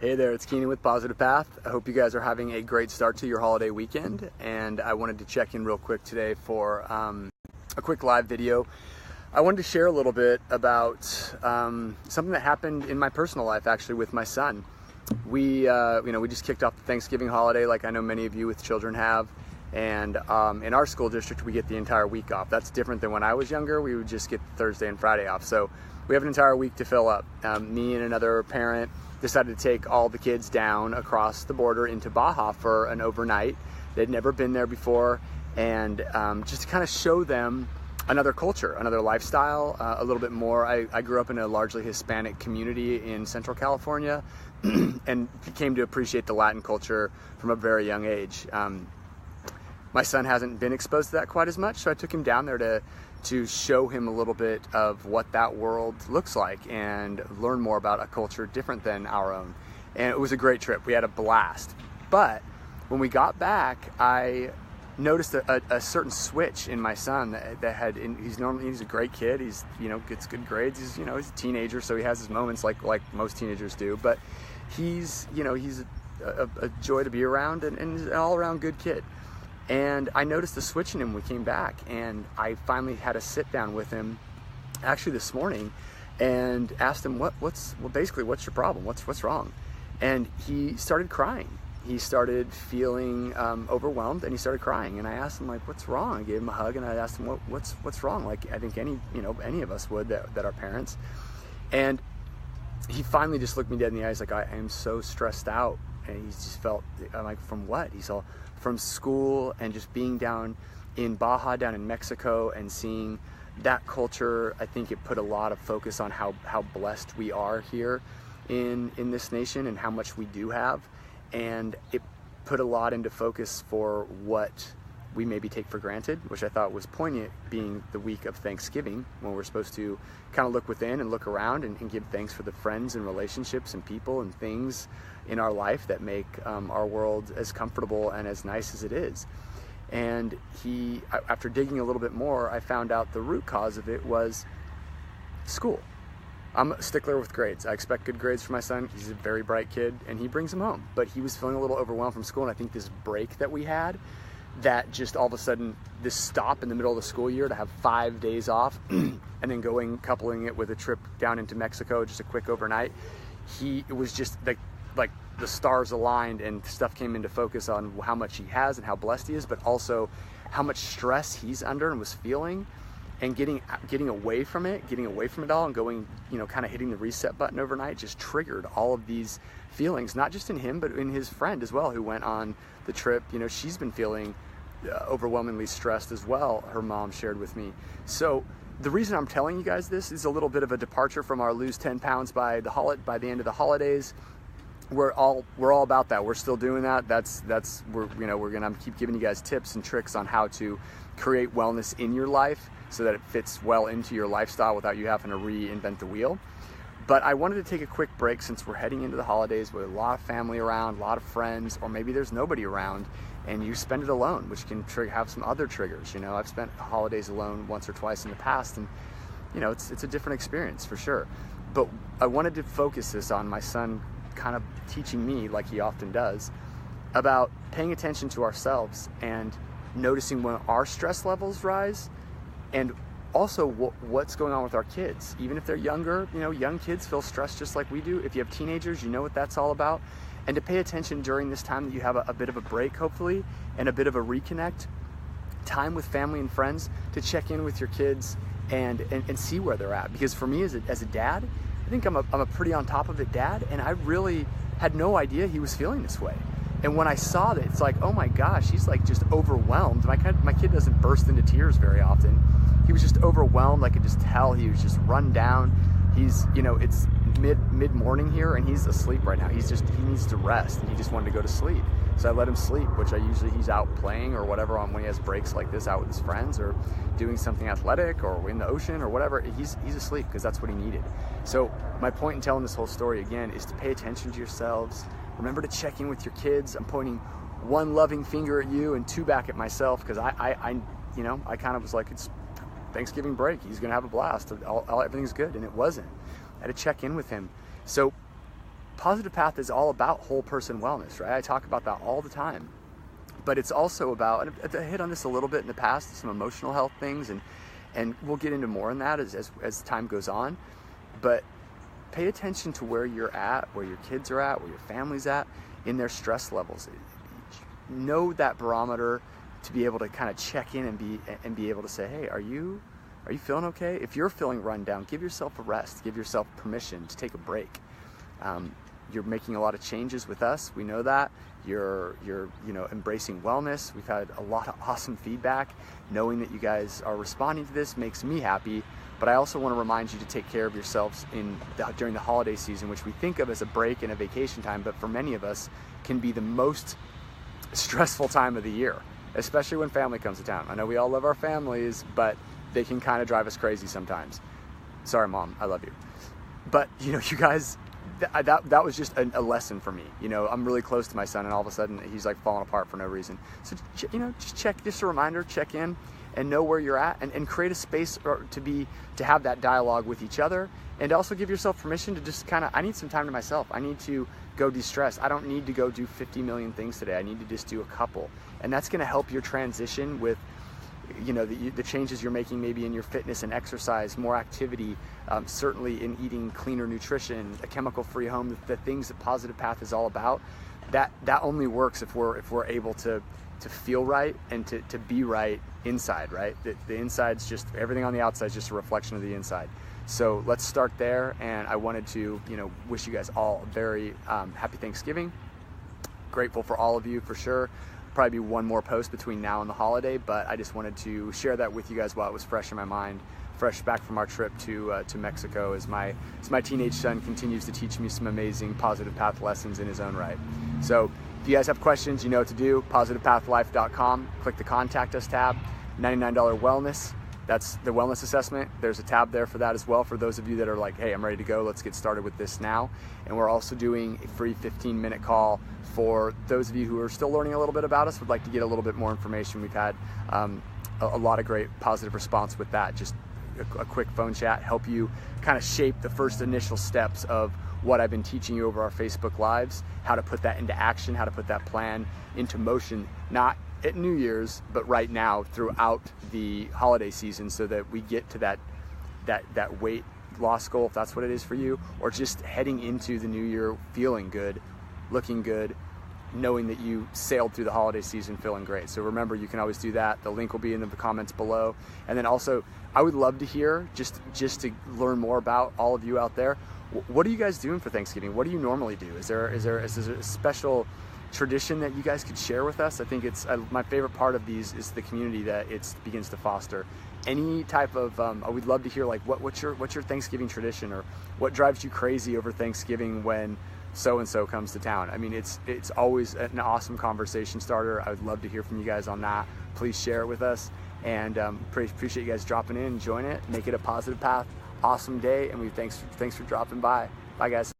Hey there, it's Keenan with Positive Path. I hope you guys are having a great start to your holiday weekend, and I wanted to check in real quick today for a quick live video. I wanted to share a little bit about something that happened in my personal life, actually, with my son. We just kicked off the Thanksgiving holiday, like I know many of you with children have, and in our school district, we get the entire week off. That's different than when I was younger. We would just get Thursday and Friday off. So we have an entire week to fill up. Me and another parent decided to take all the kids down across the border into Baja for an overnight. They'd never been there before, and just to kind of show them another culture, another lifestyle, a little bit more. I grew up in a largely Hispanic community in Central California and came to appreciate the Latin culture from a very young age. My son hasn't been exposed to that quite as much, so I took him down there to show him a little bit of what that world looks like and learn more about a culture different than our own. And it was a great trip. We had a blast. But when we got back, I noticed a certain switch in my son that had, he's a great kid. He's, gets good grades. He's a teenager, so he has his moments like most teenagers do. But he's a joy to be around and an all-around good kid. And I noticed the switch in him when we came back, and I finally had a sit down with him actually this morning and asked him what's your problem? What's wrong? And he started crying. He started feeling overwhelmed, and he started crying. And I asked him, what's wrong? I gave him a hug, and I asked him what's wrong? Like I think any of us would that are parents. And he finally just looked me dead in the eyes, like, I am so stressed out. And he just felt, I'm like, from what? He saw from school and just being down in Baja, down in Mexico, and seeing that culture. I think it put a lot of focus on how blessed we are here in this nation and how much we do have. And it put a lot into focus for what we maybe take for granted, which I thought was poignant, being the week of Thanksgiving, when we're supposed to kind of look within and look around and give thanks for the friends and relationships and people and things in our life that make our world as comfortable and as nice as it is. And after digging a little bit more, I found out the root cause of it was school. I'm a stickler with grades. I expect good grades for my son. He's a very bright kid, and he brings them home. But he was feeling a little overwhelmed from school, and I think this break that we had, that just all of a sudden, this stop in the middle of the school year to have 5 days off, and then coupling it with a trip down into Mexico, just a quick overnight, it was just like the stars aligned and stuff came into focus on how much he has and how blessed he is, but also how much stress he's under and was feeling. And getting away from it all, and going, kind of hitting the reset button overnight, just triggered all of these feelings, not just in him, but in his friend as well, who went on the trip. She's been feeling overwhelmingly stressed as well, her mom shared with me. So the reason I'm telling you guys this is a little bit of a departure from our lose 10 pounds by the end of the holidays. We're all about that. We're still doing that. We're gonna keep giving you guys tips and tricks on how to create wellness in your life so that it fits well into your lifestyle without you having to reinvent the wheel. But I wanted to take a quick break since we're heading into the holidays with a lot of family around, a lot of friends, or maybe there's nobody around and you spend it alone, which can have some other triggers. I've spent holidays alone once or twice in the past, and it's a different experience for sure. But I wanted to focus this on my son kind of teaching me, like he often does, about paying attention to ourselves and noticing when our stress levels rise, and also what's going on with our kids. Even if they're younger, young kids feel stressed just like we do. If you have teenagers, you know what that's all about. And to pay attention during this time that you have a bit of a break, hopefully, and a bit of a reconnect, time with family and friends, to check in with your kids and see where they're at. Because for me as a dad, I think I'm a pretty on top of it dad, and I really had no idea he was feeling this way. And when I saw that, it's like, oh my gosh, he's like just overwhelmed. My kid doesn't burst into tears very often. He was just overwhelmed. I could just tell he was just run down. He's, it's mid-morning here, and he's asleep right now. He needs to rest, and he just wanted to go to sleep. So I let him sleep, which he's out playing or whatever when he has breaks like this, out with his friends or doing something athletic or in the ocean or whatever. He's asleep because that's what he needed. So my point in telling this whole story again is to pay attention to yourselves. Remember to check in with your kids. I'm pointing one loving finger at you and two back at myself, because I kind of was like, it's Thanksgiving break. He's going to have a blast. Everything's good. And it wasn't. I had to check in with him. So Positive Path is all about whole person wellness, right? I talk about that all the time. But it's also about, and I hit on this a little bit in the past, some emotional health things, and we'll get into more on that as time goes on. But pay attention to where you're at, where your kids are at, where your family's at in their stress levels. Know that barometer to be able to kind of check in and be able to say, hey, are you feeling okay? If you're feeling run down, give yourself a rest. Give yourself permission to take a break. You're making a lot of changes with us. We know that. You're embracing wellness. We've had a lot of awesome feedback. Knowing that you guys are responding to this makes me happy. But I also want to remind you to take care of yourselves during the holiday season, which we think of as a break and a vacation time, but for many of us can be the most stressful time of the year, especially when family comes to town. I know we all love our families, but they can kind of drive us crazy sometimes. Sorry, Mom, I love you. But you guys, that was just a lesson for me. I'm really close to my son, and all of a sudden he's like falling apart for no reason. So just check, just a reminder, check in and know where you're at, and create a space to have that dialogue with each other, and also give yourself permission to just I need some time to myself. I need to go de-stress. I don't need to go do 50 million things today. I need to just do a couple. And that's going to help your transition with the changes you're making, maybe in your fitness and exercise, more activity, certainly in eating cleaner nutrition, a chemical-free home, the things that Positive Path is all about. That only works if we're able to feel right and to be right inside, right? The inside's just, everything on the outside is just a reflection of the inside. So let's start there, and I wanted to wish you guys all a very happy Thanksgiving. Grateful for all of you, for sure. Probably be one more post between now and the holiday, but I just wanted to share that with you guys while it was fresh in my mind, fresh back from our trip to Mexico, as my teenage son continues to teach me some amazing Positive Path lessons in his own right. So if you guys have questions, you know what to do. PositivePathLife.com. Click the Contact Us tab. $99 wellness. That's the wellness assessment. There's a tab there for that as well, for those of you that are like, hey, I'm ready to go, let's get started with this now. And we're also doing a free 15-minute call for those of you who are still learning a little bit about us, would like to get a little bit more information. We've had a lot of great positive response with that. Just a quick phone chat, help you kind of shape the first initial steps of what I've been teaching you over our Facebook Lives, how to put that into action, how to put that plan into motion, not at New Year's, but right now throughout the holiday season, so that we get to that weight loss goal, if that's what it is for you, or just heading into the new year feeling good, looking good, knowing that you sailed through the holiday season feeling great. So remember, you can always do that. The link will be in the comments below. And then also, I would love to hear, just to learn more about all of you out there, what are you guys doing for Thanksgiving? What do you normally do? Is there a special tradition that you guys could share with us? I think it's my favorite part of these is the community that it begins to foster. Any type of I would love to hear, like, what's your Thanksgiving tradition, or what drives you crazy over Thanksgiving when so and so comes to town. I mean, it's always an awesome conversation starter. I would love to hear from you guys on that. Please share it with us, and appreciate you guys dropping in and join it. Make it a Positive Path awesome day, and thanks for dropping by. Bye guys.